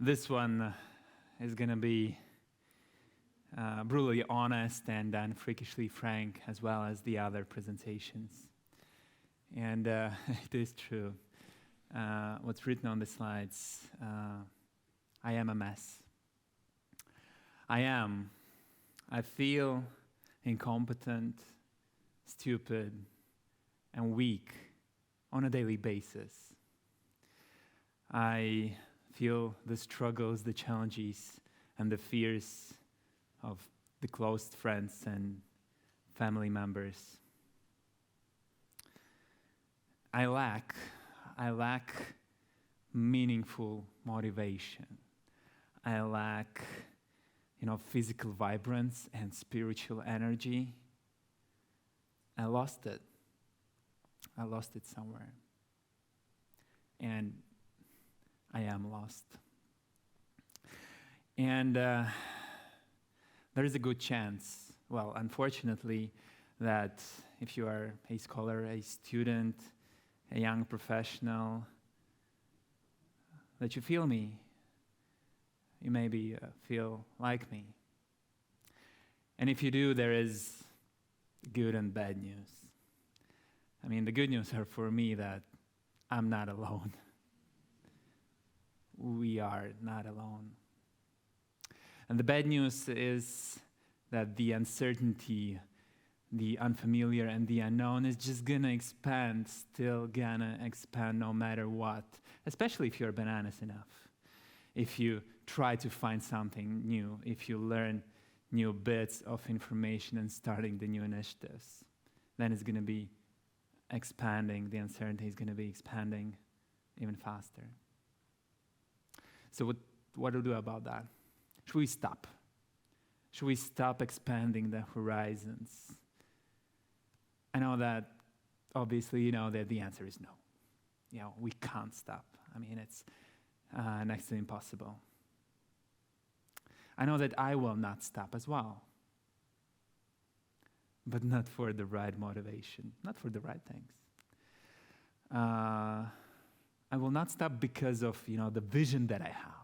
This one is going to be brutally honest and then freakishly frank, as well as the other presentations. And it is true. What's written on the slides, I am a mess. I feel incompetent, stupid, and weak on a daily basis. I feel the struggles, the challenges, and the fears of the close friends and family members. I lack meaningful motivation. I lack, physical vibrance and spiritual energy. I lost it. I lost it somewhere. And I am lost. And there is a good chance, well, unfortunately, that if you are a scholar, a student, a young professional, that you feel me. You maybe feel like me. And if you do, there is good and bad news. I mean, the good news are for me that I'm not alone. We are not alone. And the bad news is that the uncertainty, the unfamiliar, and the unknown is just gonna expand, still gonna expand no matter what, especially if you're bananas enough. If you try to find something new, if you learn new bits of information and starting the new initiatives, then it's gonna be expanding, the uncertainty is gonna be expanding even faster. So what do we do about that? Should we stop? Should we stop expanding the horizons? I know that obviously that the answer is no. We can't stop. I mean, it's next to impossible. I know that I will not stop as well. But not for the right motivation, not for the right things. I will not stop because of the vision that I have,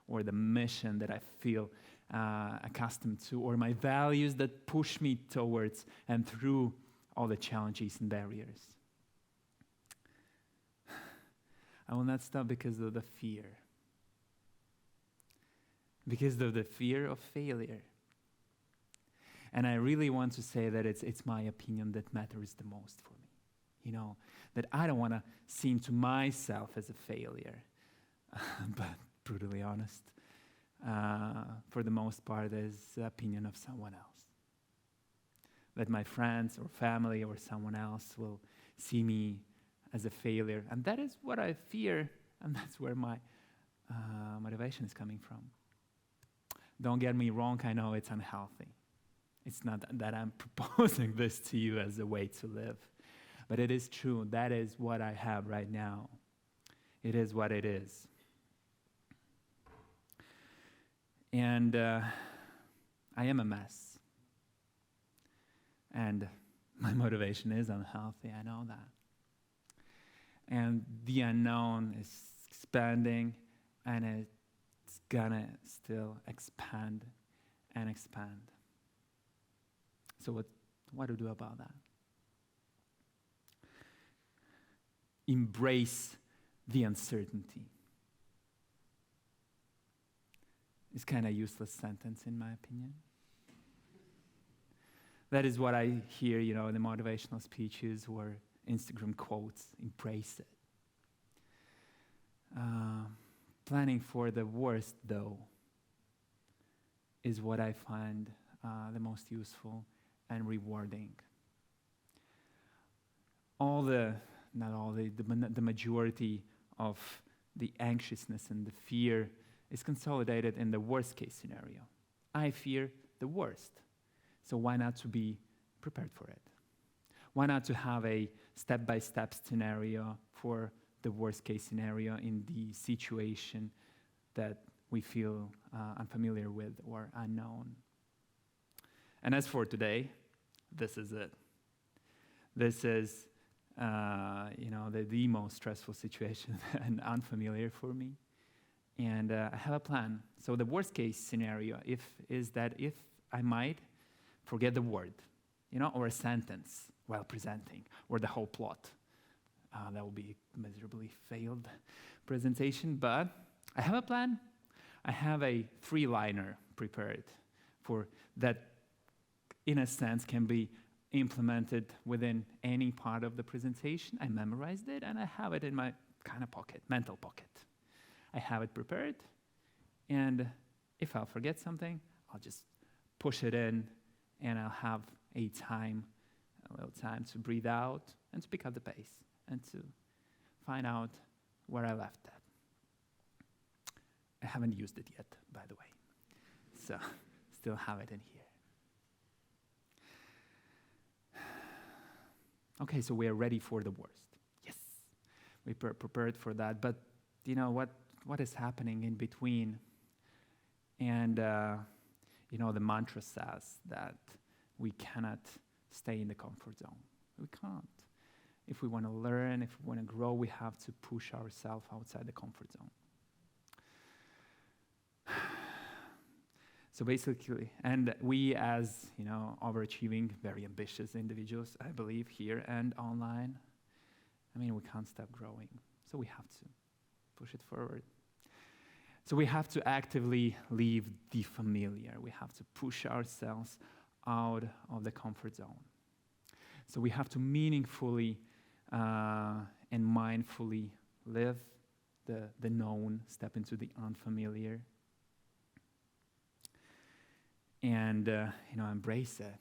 or the mission that I feel accustomed to, or my values that push me towards and through all the challenges and barriers. I will not stop because of the fear. Because of the fear of failure. And I really want to say that it's my opinion that matters the most for me. That I don't want to seem to myself as a failure. But brutally honest, for the most part, is the opinion of someone else. That my friends or family or someone else will see me as a failure. And that is what I fear, and that's where my motivation is coming from. Don't get me wrong, I know it's unhealthy. It's not that I'm proposing this to you as a way to live. But it is true. That is what I have right now. It is what it is. And I am a mess. And my motivation is unhealthy. I know that. And the unknown is expanding, and it's gonna still expand and expand. So what to do about that? Embrace the uncertainty. It's kind of a useless sentence in my opinion. That is what I hear, in the motivational speeches or Instagram quotes. Embrace it. Planning for the worst, though, is what I find the most useful and rewarding. The majority of the anxiousness and the fear is consolidated in the worst case scenario. I fear the worst. So why not to be prepared for it? Why not to have a step-by-step scenario for the worst case scenario in the situation that we feel unfamiliar with or unknown? And as for today, this is it. This is the most stressful situation and unfamiliar for me. And I have a plan. So the worst case scenario is that if I might forget the word, or a sentence while presenting, or the whole plot. That will be a miserably failed presentation, but I have a plan. I have a three-liner prepared for that, in a sense, can be implemented within any part of the presentation. I memorized it, and I have it in my kind of pocket, mental pocket. I have it prepared, and if I'll forget something, I'll just push it in, and I'll have a little time to breathe out and to pick up the pace and to find out where I left that. I haven't used it yet, by the way, so still have it in here. Okay, so we are ready for the worst. Yes, we prepared for that, but what is happening in between? And the mantra says that we cannot stay in the comfort zone. We can't. If we want to learn, if we want to grow, we have to push ourselves outside the comfort zone. So basically, and we as, overachieving, very ambitious individuals, I believe, here and online, we can't stop growing. So we have to push it forward. So we have to actively leave the familiar. We have to push ourselves out of the comfort zone. So we have to meaningfully and mindfully live the known, step into the unfamiliar, and embrace it.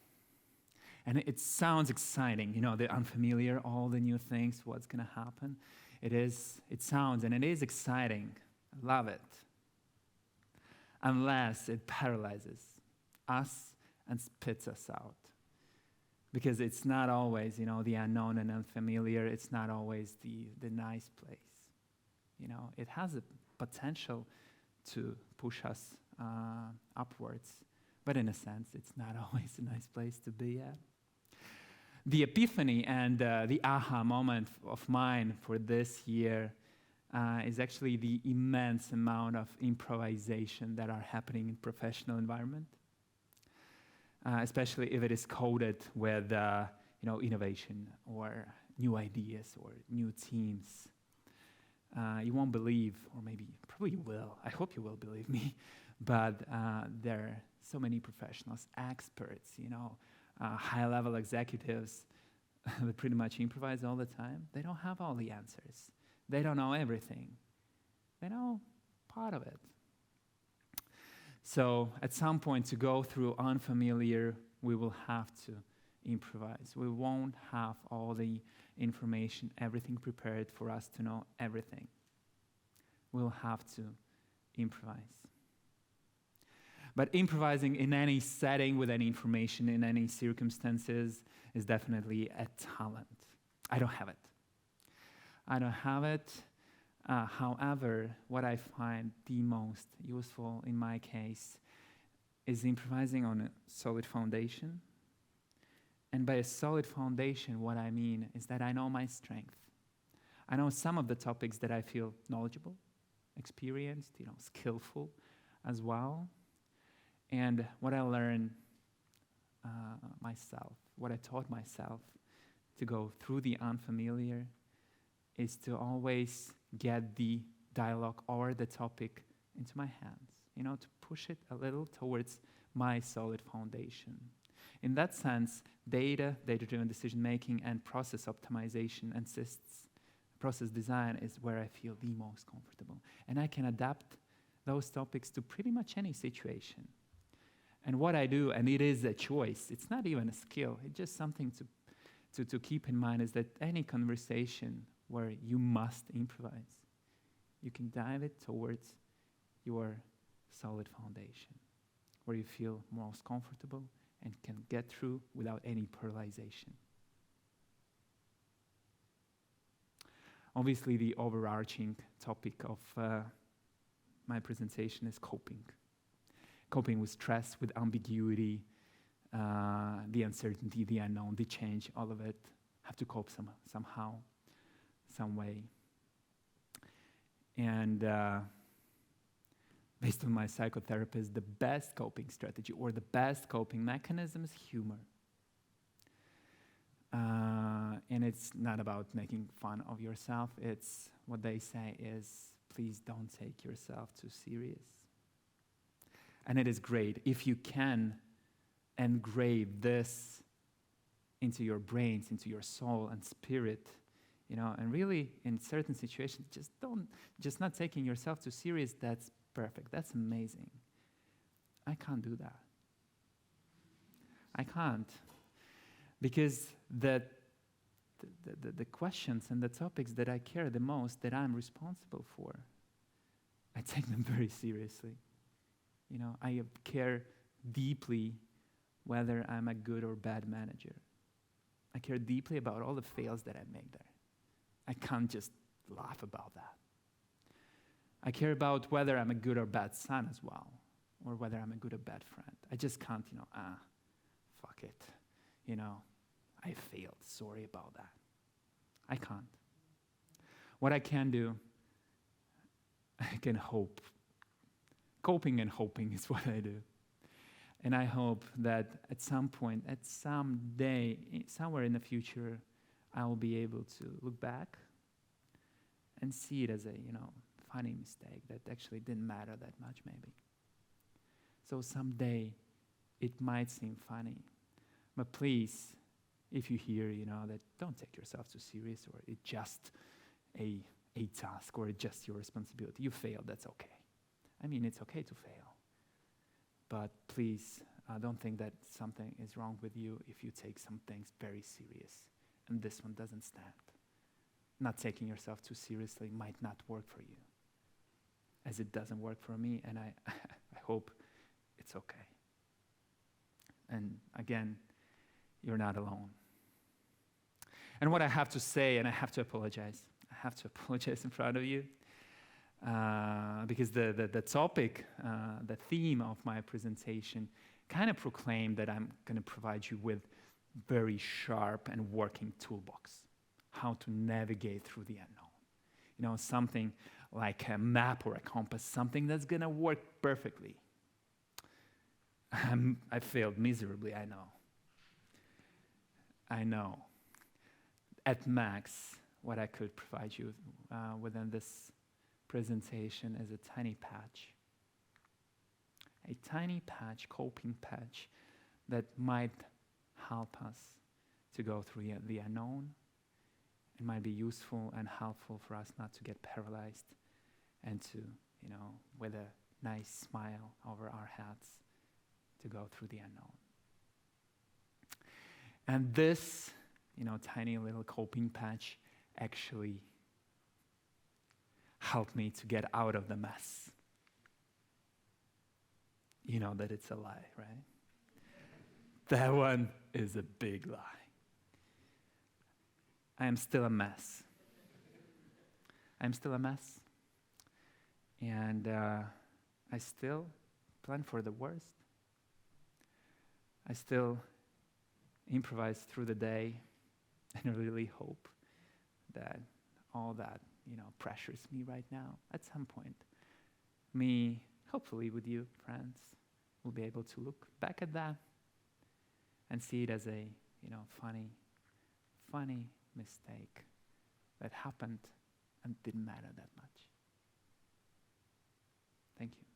And it sounds exciting, the unfamiliar, all the new things, what's going to happen. It sounds and it is exciting. I love it. Unless it paralyzes us and spits us out. Because it's not always, the unknown and unfamiliar, it's not always the nice place. It has a potential to push us upwards, but in a sense, it's not always a nice place to be at. The epiphany and the aha moment of mine for this year is actually the immense amount of improvisation that are happening in professional environment, especially if it is coded with innovation or new ideas or new teams. You won't believe, or probably you will. I hope you will believe me, but there are so many professionals, experts, high-level executives that pretty much improvise all the time. They don't have all the answers. They don't know everything. They know part of it. So at some point, to go through unfamiliar, we will have to improvise. We won't have all the information, everything prepared for us to know everything. We'll have to improvise. But improvising in any setting, with any information, in any circumstances, is definitely a talent. I don't have it. However, what I find the most useful in my case is improvising on a solid foundation. And by a solid foundation, what I mean is that I know my strength. I know some of the topics that I feel knowledgeable, experienced, skillful as well. And what I learned myself, what I taught myself to go through the unfamiliar is to always get the dialogue or the topic into my hands, to push it a little towards my solid foundation. In that sense, data-driven decision-making and process optimization and process design is where I feel the most comfortable. And I can adapt those topics to pretty much any situation. And what I do, and it is a choice, it's not even a skill, it's just something to keep in mind, is that any conversation where you must improvise, you can dive it towards your solid foundation, where you feel most comfortable and can get through without any paralyzation. Obviously, the overarching topic of my presentation is coping. Coping with stress, with ambiguity, the uncertainty, the unknown, the change, all of it. Have to cope somehow, some way. And based on my psychotherapist, the best coping strategy or the best coping mechanism is humor. And it's not about making fun of yourself. It's what they say is, please don't take yourself too serious. And it is great if you can engrave this into your brains, into your soul and spirit, and really in certain situations, just not taking yourself too serious, that's perfect. That's amazing. I can't do that. I can't. Because the questions and the topics that I care the most, that I'm responsible for, I take them very seriously. I care deeply whether I'm a good or bad manager. I care deeply about all the fails that I make there. I can't just laugh about that. I care about whether I'm a good or bad son as well, or whether I'm a good or bad friend. I just can't, fuck it. I failed. Sorry about that. I can't. What I can do, I can hope. Coping and hoping is what I do. And I hope that at some point, at some day, somewhere in the future, I will be able to look back and see it as a, funny mistake that actually didn't matter that much, maybe. So someday, it might seem funny. But please, if you hear, that don't take yourself too serious, or it's just a task, or it's just your responsibility. You failed, that's okay. It's okay to fail. But please, don't think that something is wrong with you if you take some things very serious. And this one doesn't stand. Not taking yourself too seriously might not work for you, as it doesn't work for me, and I hope it's okay. And again, you're not alone. And what I have to say, and I have to apologize in front of you, because the topic, the theme of my presentation kind of proclaimed that I'm going to provide you with very sharp and working toolbox, how to navigate through the unknown. Something like a map or a compass, something that's going to work perfectly. I failed miserably, I know. At max, what I could provide you within this presentation is a tiny patch, coping patch that might help us to go through the unknown. It might be useful and helpful for us not to get paralyzed and to, with a nice smile over our heads, to go through the unknown. And this, tiny little coping patch actually helped me to get out of the mess. You know that it's a lie, right? That one is a big lie. I am still a mess. And I still plan for the worst. I still improvise through the day, and I really hope that all that, pressures me right now, at some point, me, hopefully with you, friends, will be able to look back at that and see it as a, funny mistake that happened and didn't matter that much. Thank you.